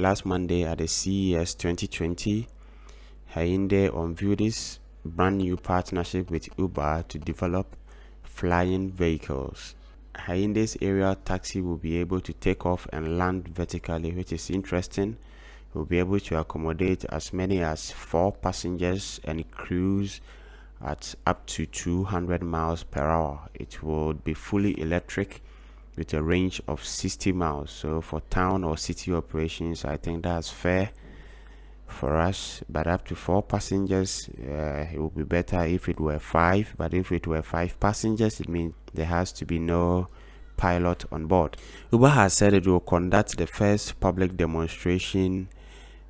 last Monday at the CES 2020, Hyundai unveiled its brand new partnership with Uber to develop flying vehicles. Hyundai's aerial taxi will be able to take off and land vertically, which is interesting. It will be able to accommodate as many as 4 passengers and cruise at up to 200 miles per hour. It will be fully electric with a range of 60 miles. So for town or city operations, I think that's fair for us. But up to 4 passengers, it would be better if it were 5. But if it were 5 passengers, it means there has to be no pilot on board. Uber has said it will conduct the first public demonstration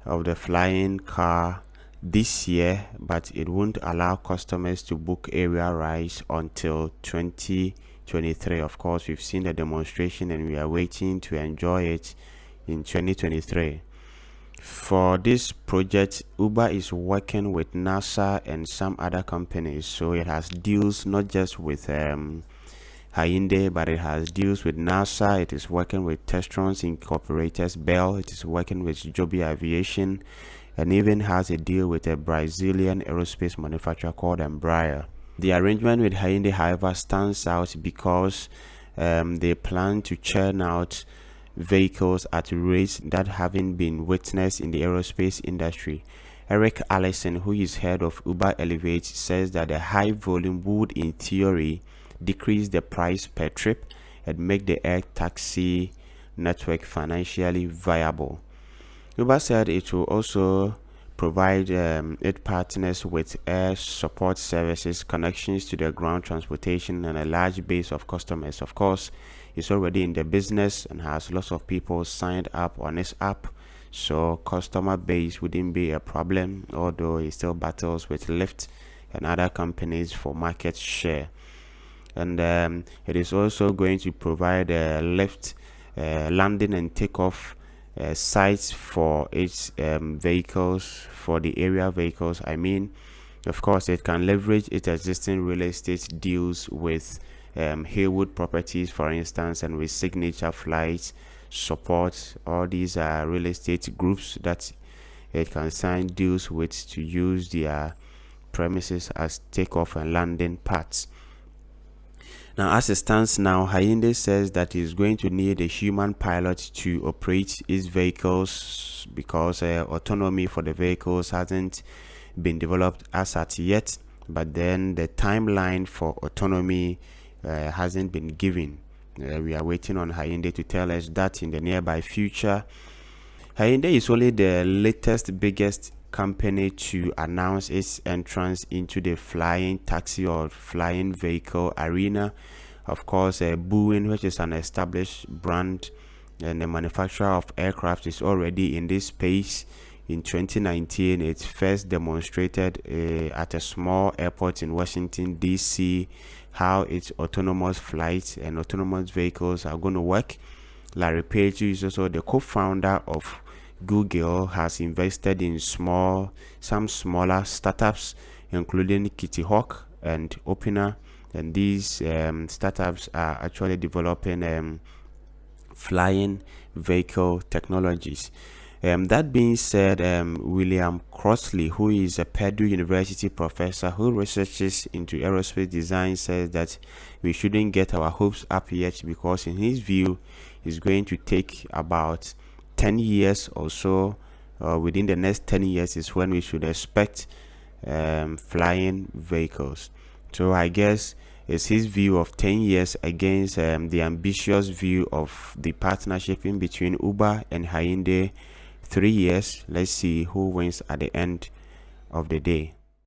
of the flying car this year, but it won't allow customers to book area rides until 2023. Of course, we've seen the demonstration and we are waiting to enjoy it in 2023. For this project, Uber is working with NASA and some other companies, so it has deals not just with Hyundai, but it has deals with NASA. It is working with Testrons Incorporated, Bell. It is working with Joby Aviation, and even has a deal with a Brazilian aerospace manufacturer called Embraer. The arrangement with Hyundai, however, stands out because they plan to churn out vehicles at rates that haven't been witnessed in the aerospace industry. Eric Allison, who is head of Uber Elevate, says that the high volume would, in theory, decrease the price per trip and make the air taxi network financially viable. Uber said it will also provide its partners with air support services, connections to the ground transportation, and a large base of customers. Of course, it's already in the business and has lots of people signed up on its app, so customer base wouldn't be a problem, although it still battles with Lyft and other companies for market share. And it is also going to provide Lyft landing and takeoff sites for its vehicles, for the area vehicles. I mean, of course, it can leverage its existing real estate deals with Haywood Properties, for instance, and with Signature Flights Support. All these are real estate groups that it can sign deals with to use their premises as takeoff and landing pads. Now, as it stands now, Hyundai says that it's going to need a human pilot to operate its vehicles because autonomy for the vehicles hasn't been developed as at yet. But then the timeline for autonomy hasn't been given. We are waiting on Hyundai to tell us that in the nearby future. Hyundai is only the latest, biggest company to announce its entrance into the flying taxi or flying vehicle arena. Of course, Boeing, which is an established brand and a manufacturer of aircraft, is already in this space. In 2019, it first demonstrated at a small airport in Washington, D.C., how its autonomous flights and autonomous vehicles are going to work. Larry Page, who is also the co-founder of Google, has invested in some smaller startups, including Kitty Hawk and Opener, and these startups are actually developing flying vehicle technologies. That being said, William Crossley, who is a Purdue University professor who researches into aerospace design, says that we shouldn't get our hopes up yet because in his view it's going to take about 10 years or so. Within the next 10 years is when we should expect flying vehicles. So I guess it's his view of 10 years against the ambitious view of the partnership in between Uber and Hyundai, 3 years. Let's see who wins at the end of the day.